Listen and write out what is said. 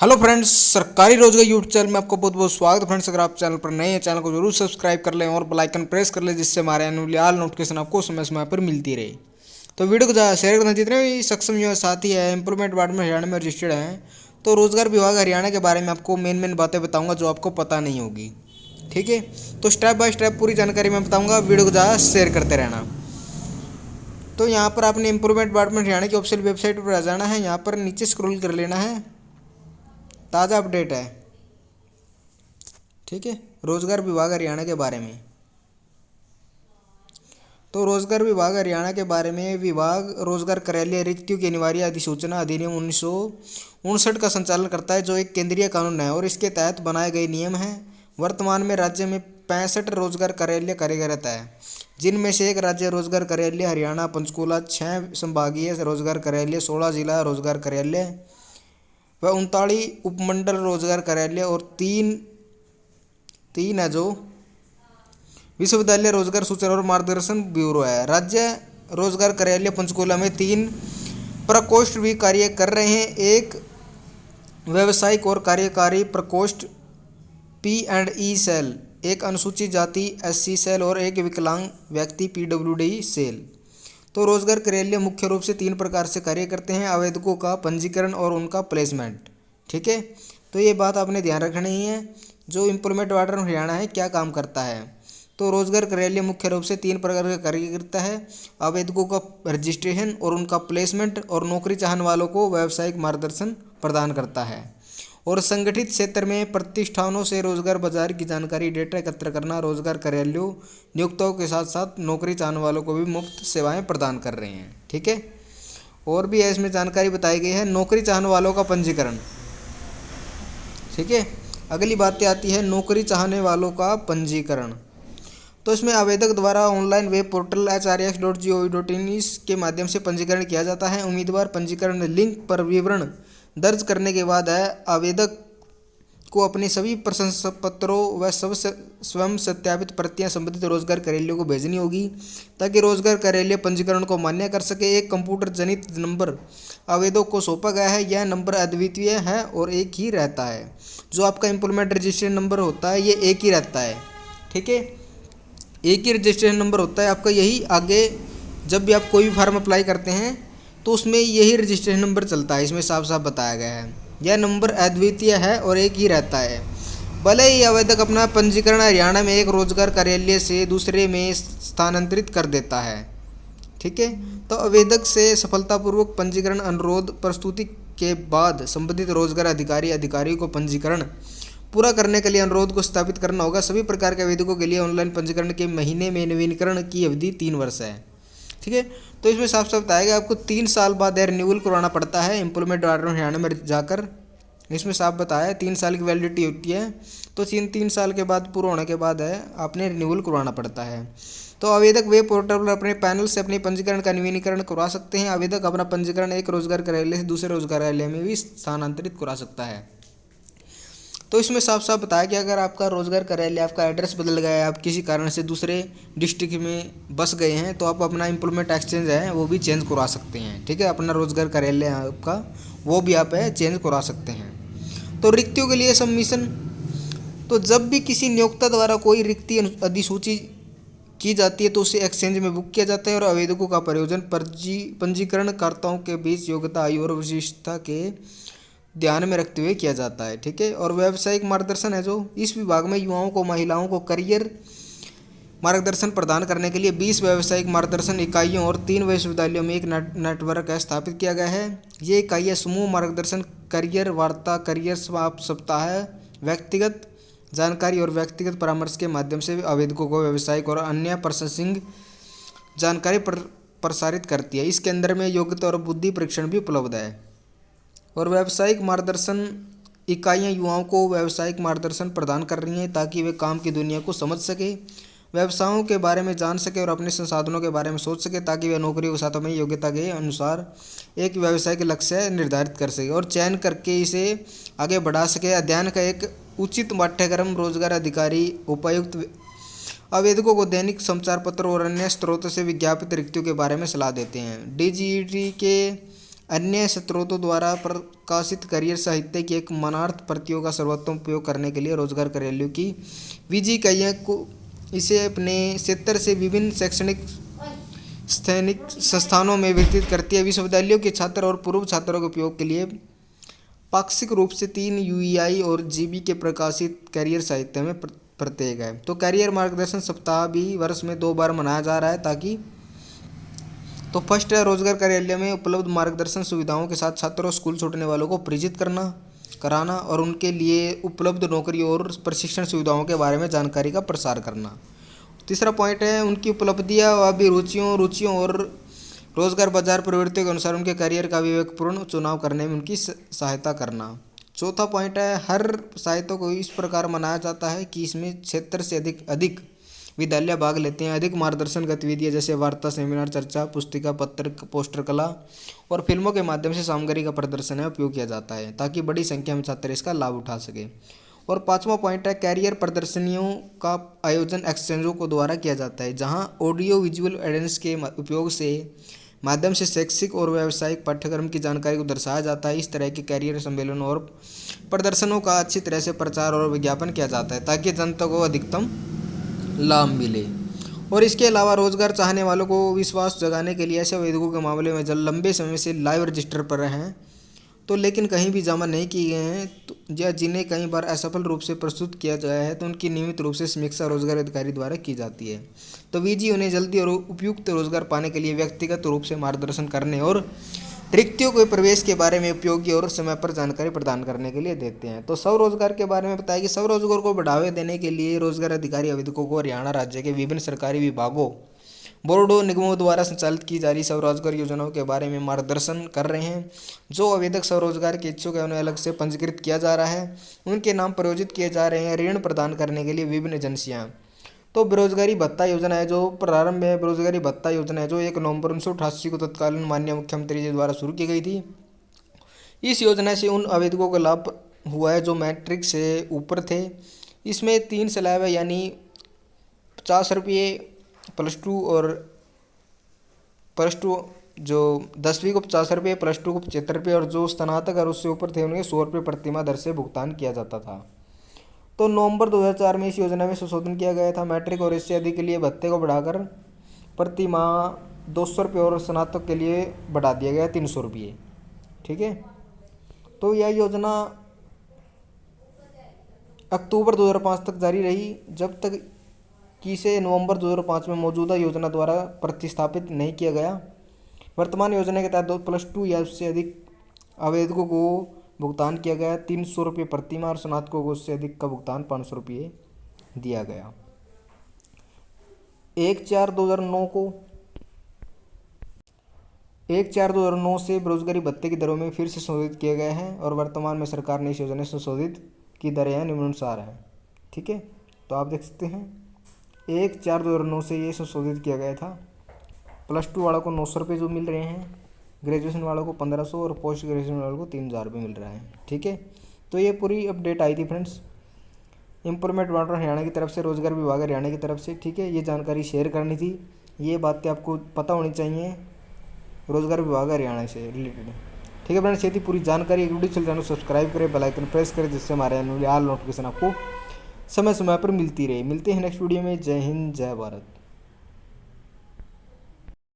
Hello friends, सरकारी रोजगार YouTube channel में आपको बहुत बहुत स्वागत है। फ्रेंड्स, अगर आप चैनल पर नए हैं, चैनल को जरूर सब्सक्राइब कर लें और बेल आइकन प्रेस कर लें, जिससे हमारे आने वाली ऑल नोटिफिकेशन आपको समय समय पर मिलती रहे। तो वीडियो को ज़्यादा शेयर करना, जितने भी सक्षम युवा साथी है एम्प्लॉयमेंट डिपार्टमेंट हरियाणा में रजिस्टर्ड हैं, तो रोजगार विभाग हरियाणा के बारे में आपको मेन बातें बताऊँगा जो आपको पता नहीं होगी। ठीक है, तो स्टेप बाय स्टेप पूरी जानकारी मैं बताऊँगा, वीडियो को ज़्यादा शेयर करते रहना। तो यहाँ पर आपने एम्प्लॉयमेंट डिपार्टमेंट हरियाणा की ऑफिशियल वेबसाइट पर आ जाना है। यहाँ पर नीचे स्क्रॉल कर लेना है, ताज़ा अपडेट है। ठीक है, रोजगार विभाग हरियाणा के बारे में। तो रोजगार विभाग हरियाणा के बारे में, विभाग रोजगार कार्यालय रिक्तियों की अनिवार्य अधिसूचना अधिनियम 1959 का संचालन करता है, जो एक केंद्रीय कानून है और इसके तहत बनाए गए नियम हैं। वर्तमान में राज्य में 65 रोजगार कार्यालय कार्यरत है, जिनमें से एक राज्य रोजगार कार्यालय हरियाणा पंचकुला, 6 संभागीय रोजगार कार्यालय, 16 जिला रोजगार कार्यालय व 39 उपमंडल रोजगार कार्यालय और तीन है जो विश्वविद्यालय रोजगार सूचना और मार्गदर्शन ब्यूरो है। राज्य रोजगार कार्यालय पंचकुला में 3 प्रकोष्ठ भी कार्य कर रहे हैं, एक व्यावसायिक और कार्यकारी प्रकोष्ठ P&E सेल, एक अनुसूचित जाति SC सेल और एक विकलांग व्यक्ति PWD सेल। तो रोजगार कार्यालय मुख्य रूप से 3 प्रकार से कार्य करते हैं: आवेदकों का पंजीकरण और उनका प्लेसमेंट। ठीक है, तो ये बात आपने ध्यान रखनी है। जो एम्प्लॉयमेंट डिपार्टमेंट हरियाणा है क्या काम करता है, तो रोजगार कार्यालय मुख्य रूप से 3 प्रकार का कार्य करता है: आवेदकों का रजिस्ट्रेशन और उनका प्लेसमेंट, और नौकरी चाहने वालों को व्यावसायिक मार्गदर्शन प्रदान करता है। और संगठित क्षेत्र में प्रतिष्ठानों से रोजगार बाजार की जानकारी डेटा एकत्र करना। रोजगार कार्यालयों नियोक्ताओं के साथ साथ नौकरी चाहने वालों को भी मुफ्त सेवाएं प्रदान कर रहे हैं। ठीक है, और भी है इसमें जानकारी बताई गई है। नौकरी चाहने वालों का पंजीकरण। ठीक है, अगली बात आती है नौकरी चाहने वालों का पंजीकरण। तो इसमें आवेदक द्वारा ऑनलाइन वेब पोर्टल hrx.gov.in के माध्यम से पंजीकरण किया जाता है। उम्मीदवार पंजीकरण लिंक पर विवरण दर्ज करने के बाद आवेदक को अपने सभी प्रशंसा पत्रों व स्वयं सत्यापित प्रतियां संबंधित रोजगार कार्यालयों को भेजनी होगी, ताकि रोजगार कार्यालय पंजीकरण को मान्य कर सके। एक कंप्यूटर जनित नंबर आवेदक को सौंपा गया है। यह नंबर अद्वितीय है और एक ही रहता है। जो आपका एम्प्लॉयमेंट रजिस्ट्रेशन नंबर होता है ये एक ही रहता है। ठीक है, एक ही रजिस्ट्रेशन नंबर होता है आपका। यही आगे जब भी आप कोई भी फार्म अप्लाई करते हैं तो उसमें यही रजिस्ट्रेशन नंबर चलता है। इसमें साफ साफ बताया गया है यह नंबर अद्वितीय है और एक ही रहता है। भले ही आवेदक अपना पंजीकरण हरियाणा में एक रोजगार कार्यालय से दूसरे में स्थानांतरित कर देता है। ठीक है, तो आवेदक से सफलतापूर्वक पंजीकरण अनुरोध प्रस्तुति के बाद संबंधित रोजगार अधिकारी को पंजीकरण पूरा करने के लिए अनुरोध को स्थापित करना होगा। सभी प्रकार के आवेदकों के लिए ऑनलाइन पंजीकरण के महीने में नवीनीकरण की अवधि 3 वर्ष है। ठीक है, तो इसमें साफ साफ बताया गया आपको 3 साल बाद रिन्यूअल करवाना पड़ता है एम्प्लॉयमेंट डिपार्टमेंट हरियाणा में जाकर। इसमें साफ बताया है 3 साल की वैलिडिटी होती है, तो 3 साल के बाद पूरा होने के बाद आपने रिन्यूअल करवाना पड़ता है। तो आवेदक वेब पोर्टल पर अपने पैनल से अपने पंजीकरण का नवीनीकरण करवा सकते हैं। आवेदक अपना पंजीकरण एक रोजगार कार्यालय से दूसरे रोजगार कार्यालय में भी स्थानांतरित करा सकता है। तो इसमें साफ साफ बताया कि अगर आपका रोजगार कार्यालय, आपका एड्रेस बदल गया है, आप किसी कारण से दूसरे डिस्ट्रिक्ट में बस गए हैं, तो आप अपना एम्प्लॉयमेंट एक्सचेंज है वो भी चेंज करवा सकते हैं। ठीक है, अपना रोजगार कार्यालय आपका वो भी आप चेंज करवा सकते हैं। तो रिक्तियों के लिए सबमिशन। तो जब भी किसी नियोक्ता द्वारा कोई रिक्ति अधिसूची की जाती है तो उसे एक्सचेंज में बुक किया जाता है, और आवेदकों का प्रयोजन पंजीकरणकर्ताओं के बीच योग्यता, आयु और विशिष्टता के ध्यान में रखते हुए किया जाता है। ठीक है, और व्यावसायिक मार्गदर्शन है जो इस विभाग में युवाओं को, महिलाओं को करियर मार्गदर्शन प्रदान करने के लिए 20 व्यावसायिक मार्गदर्शन इकाइयों और 3 विश्वविद्यालयों में एक नेटवर्क स्थापित किया गया है। ये इकाइयाँ समूह मार्गदर्शन, करियर वार्ता, करियर सप्ताह, व्यक्तिगत जानकारी और व्यक्तिगत परामर्श के माध्यम से आवेदकों को व्यावसायिक और अन्य प्रोसेसिंग जानकारी प्रसारित करती है। इसके अंदर में योग्यता और बुद्धि परीक्षण भी उपलब्ध है। और व्यावसायिक मार्गदर्शन इकाइयाँ युवाओं को व्यावसायिक मार्गदर्शन प्रदान कर रही हैं, ताकि वे काम की दुनिया को समझ सके, व्यवसायों के बारे में जान सके और अपने संसाधनों के बारे में सोच सके, ताकि वे नौकरियों के साथ में योग्यता के अनुसार एक व्यावसायिक लक्ष्य निर्धारित कर सके और चयन करके इसे आगे बढ़ा सके। अध्ययन का एक उचित पाठ्यक्रम रोजगार अधिकारी उपायुक्त आवेदकों को दैनिक समाचार पत्र और अन्य स्रोतों से विज्ञापित रिक्तियों के बारे में सलाह देते हैं। DGET के अन्य स्रोतों द्वारा प्रकाशित करियर साहित्य की एक मानार्थ प्रतियों का सर्वोत्तम उपयोग करने के लिए रोजगार कार्यालयों की विजी इकाइयाँ को इसे अपने क्षेत्र से विभिन्न शैक्षणिक स्थैनिक संस्थानों में वितरित करती है। विश्वविद्यालयों के छात्र और पूर्व छात्रों के उपयोग के लिए पाक्षिक रूप से 3 यूईआई और जीबी के प्रकाशित करियर साहित्य में प्रत्येक है। तो करियर मार्गदर्शन सप्ताह भी वर्ष में 2 बार मनाया जा रहा है ताकि तो फर्स्ट है रोजगार कार्यालय में उपलब्ध मार्गदर्शन सुविधाओं के साथ छात्रों स्कूल छोड़ने वालों को परिचित कराना और उनके लिए उपलब्ध नौकरी और प्रशिक्षण सुविधाओं के बारे में जानकारी का प्रसार करना। तीसरा पॉइंट है उनकी उपलब्धियां व रुचियों और रोजगार बाजार प्रवृत्तियों के अनुसार उनके करियर का विवेकपूर्ण चुनाव करने में उनकी सहायता करना। चौथा पॉइंट है हर साहित्य को इस प्रकार मनाया जाता है कि इसमें क्षेत्र से अधिक विद्यालय भाग लेते हैं। अधिक मार्गदर्शन गतिविधियां जैसे वार्ता, सेमिनार, चर्चा, पुस्तिका, पत्र, पोस्टर कला और फिल्मों के माध्यम से सामग्री का प्रदर्शन है उपयोग किया जाता है ताकि बड़ी संख्या में छात्र इसका लाभ उठा सके। और पांचवा पॉइंट है कैरियर प्रदर्शनियों का आयोजन एक्सचेंजों को द्वारा किया जाता है जहां ऑडियो विजुअल एविडेंस के उपयोग से माध्यम से शैक्षिक और व्यावसायिक पाठ्यक्रम की जानकारी को दर्शाया जाता है। इस तरह के कैरियर सम्मेलनों और प्रदर्शनों का अच्छी तरह से प्रचार और विज्ञापन किया जाता है ताकि जनता को अधिकतम लाभ मिले। और इसके अलावा रोजगार चाहने वालों को विश्वास जगाने के लिए ऐसे आवेदकों के मामले में जो लंबे समय से लाइव रजिस्टर पर हैं तो लेकिन कहीं भी जमा नहीं किए गए हैं तो या जिन्हें कई बार असफल रूप से प्रस्तुत किया गया है तो उनकी नियमित रूप से समीक्षा रोजगार अधिकारी द्वारा की जाती है। तो वीजी उन्हें जल्दी और उपयुक्त रोजगार पाने के लिए व्यक्तिगत रूप से मार्गदर्शन करने और रिक्तियों के प्रवेश के बारे में उपयोगी और समय पर जानकारी प्रदान करने के लिए देते हैं। तो स्वरोजगार के बारे में बताया कि स्वरोजगार को बढ़ावा देने के लिए रोजगार अधिकारी आवेदकों को हरियाणा राज्य के विभिन्न सरकारी विभागों, बोर्डों, निगमों द्वारा संचालित की जा रही स्वरोजगार योजनाओं के बारे में मार्गदर्शन कर रहे हैं। जो आवेदक स्वरोजगार के इच्छुक है उन्हें अलग से पंजीकृत किया जा रहा है, उनके नाम प्रयोजित किए जा रहे हैं। ऋण प्रदान करने के लिए विभिन्न एजेंसियाँ तो बेरोजगारी भत्ता योजना है जो प्रारंभ में बेरोजगारी भत्ता योजना है जो 1 नवंबर 1988 को तत्कालीन माननीय मुख्यमंत्री जी द्वारा शुरू की गई थी। इस योजना से उन आवेदकों को लाभ हुआ है जो मैट्रिक से ऊपर थे। इसमें 3 स्लैब है यानी 50 रुपये +2 और +2 जो 10वीं को 50 रुपये, +2 को 75 रुपये और जो स्नातक और उससे ऊपर थे उन्हें 100 रुपये प्रतिमाह दर से भुगतान किया जाता था। तो नवंबर 2004 में इस योजना में संशोधन किया गया था। मैट्रिक और इससे अधिक के लिए भत्ते को बढ़ाकर प्रति माह 200 रुपये और स्नातक के लिए बढ़ा दिया गया 300 रुपये। ठीक है, तो यह योजना अक्टूबर 2005 तक जारी रही जब तक कि इसे नवंबर 2005 में मौजूदा योजना द्वारा प्रतिस्थापित नहीं किया गया। वर्तमान योजना के तहत +2 या उससे अधिक आवेदकों को भुगतान किया गया 300 रुपये प्रतिमाह और स्नातकों को उससे अधिक का भुगतान 500 रुपये दिया गया। 1/4/2009 से बेरोजगारी भत्ते की दरों में फिर से संशोधित किया गया है और वर्तमान में सरकार ने इस योजना से संशोधित की दरें निम्नानुसार हैं। ठीक है, तो आप देख सकते हैं 1/4/2009 से ये संशोधित किया गया था। +2 वालों को 900 रुपये जो मिल रहे हैं, ग्रेजुएशन वालों को 1500 और पोस्ट ग्रेजुएशन वालों को 3000 रुपये मिल रहा है। ठीक है, तो ये पूरी अपडेट आई थी फ्रेंड्स एम्प्लॉयमेंट वाटर हरियाणा की तरफ से, रोजगार विभाग हरियाणा की तरफ से। ठीक है, ये जानकारी शेयर करनी थी, ये बातें आपको पता होनी चाहिए रोजगार विभाग हरियाणा से रिलेटेड। ठीक है फ्रेंड्स, ये थी पूरी जानकारी। वीडियो चल चैनल सब्सक्राइब करें, बेल आइकन प्रेस करें जिससे हमारे ऑल नोटिफिकेशन आपको समय समय पर मिलती रहे। मिलते हैं नेक्स्ट वीडियो में। जय हिंद, जय भारत।